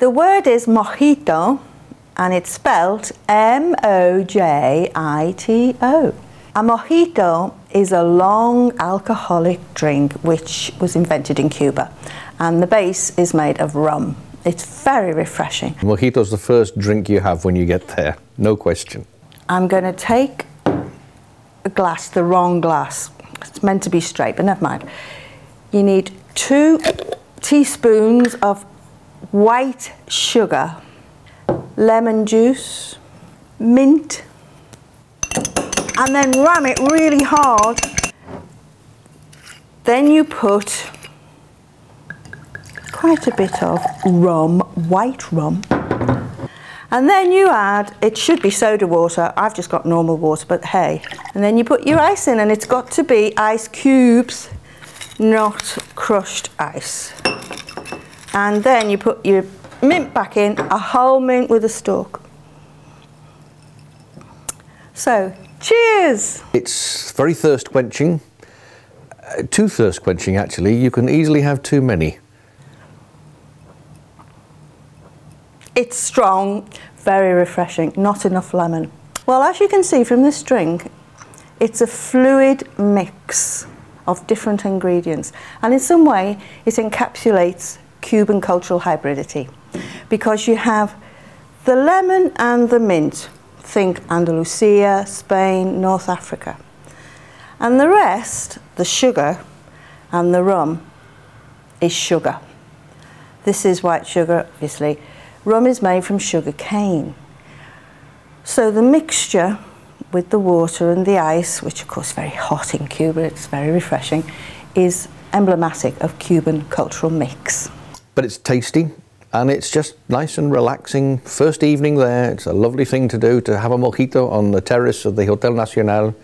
The word is mojito, and it's spelled M-O-J-I-T-O. A mojito is a long alcoholic drink which was invented in Cuba, and the base is made of rum. It's very refreshing. Mojito's the first drink you have when you get there, no question. I'm going to take a glass, the wrong glass. It's meant to be straight, but never mind. You need 2 teaspoons of white sugar, lemon juice, mint, and then ram it really hard. Then you put quite a bit of rum, white rum, and then you add, it should be soda water, I've just got normal water, but hey, and then you put your ice in, and it's got to be ice cubes, not crushed ice. And then you put your mint back in, a whole mint with a stalk. So, cheers! It's very thirst quenching, too thirst quenching actually. You can easily have too many. It's strong, very refreshing, not enough lemon. Well, as you can see from this drink, it's a fluid mix of different ingredients, and in some way it encapsulates Cuban cultural hybridity, because you have the lemon and the mint, think Andalusia, Spain, North Africa, and the rest, the sugar and the rum, is sugar. This is white sugar, obviously. Rum is made from sugar cane. So the mixture with the water and the ice, which of course is very hot in Cuba, it's very refreshing, is emblematic of Cuban cultural mix. But it's tasty, and it's just nice and relaxing. First evening there, it's a lovely thing to do, to have a mojito on the terrace of the Hotel Nacional,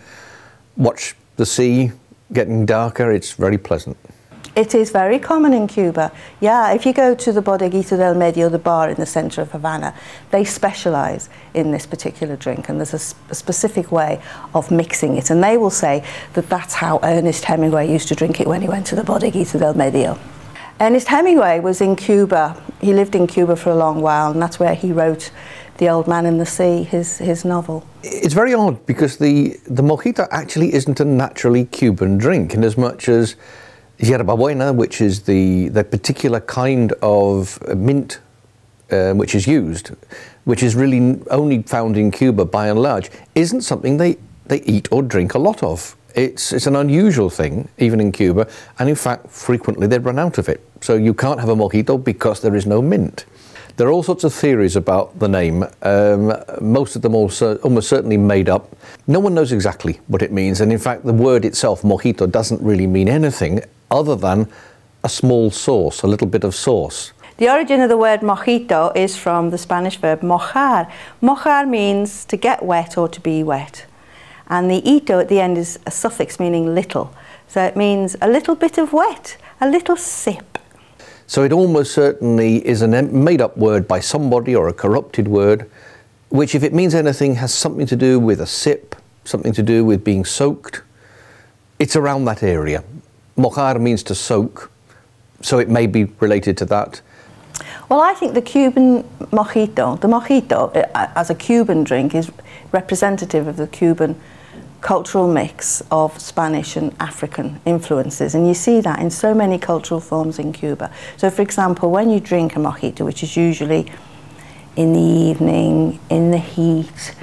watch the sea getting darker. It's very pleasant. It is very common in Cuba. Yeah, if you go to the Bodeguita del Medio, the bar in the center of Havana, they specialize in this particular drink, and there's a specific way of mixing it, and they will say that that's how Ernest Hemingway used to drink it when he went to the Bodeguita del Medio. Ernest Hemingway was in Cuba. He lived in Cuba for a long while, and that's where he wrote The Old Man in the Sea, his novel. It's very odd, because the mojito actually isn't a naturally Cuban drink, in as much as yerba buena, which is the particular kind of mint which is used, which is really only found in Cuba by and large, isn't something they eat or drink a lot of. It's an unusual thing, even in Cuba, and in fact, frequently they run out of it. So you can't have a mojito because there is no mint. There are all sorts of theories about the name, most of them also almost certainly made up. No one knows exactly what it means, and in fact the word itself, mojito, doesn't really mean anything other than a small sauce, a little bit of sauce. The origin of the word mojito is from the Spanish verb mojar. Mojar means to get wet or to be wet. And the ito at the end is a suffix meaning little. So it means a little bit of wet, a little sip. So it almost certainly is a made-up word by somebody, or a corrupted word, which, if it means anything, has something to do with a sip, something to do with being soaked. It's around that area. Mojar means to soak, so it may be related to that. Well, I think the Cuban mojito, the mojito as a Cuban drink, is representative of the Cuban cultural mix of Spanish and African influences, and you see that in so many cultural forms in Cuba. So for example, when you drink a mojito, which is usually in the evening, in the heat,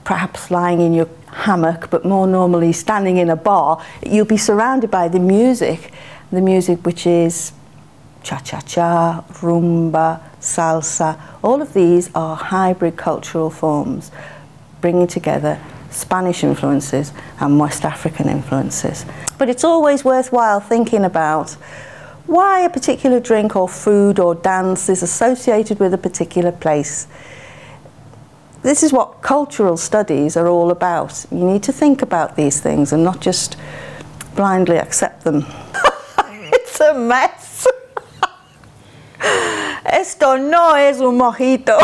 perhaps lying in your hammock, but more normally standing in a bar, you'll be surrounded by the music which is cha-cha-cha, rumba, salsa. All of these are hybrid cultural forms bringing together Spanish influences and West African influences. But it's always worthwhile thinking about why a particular drink or food or dance is associated with a particular place. This is what cultural studies are all about. You need to think about these things and not just blindly accept them. It's a mess. Esto no es un mojito.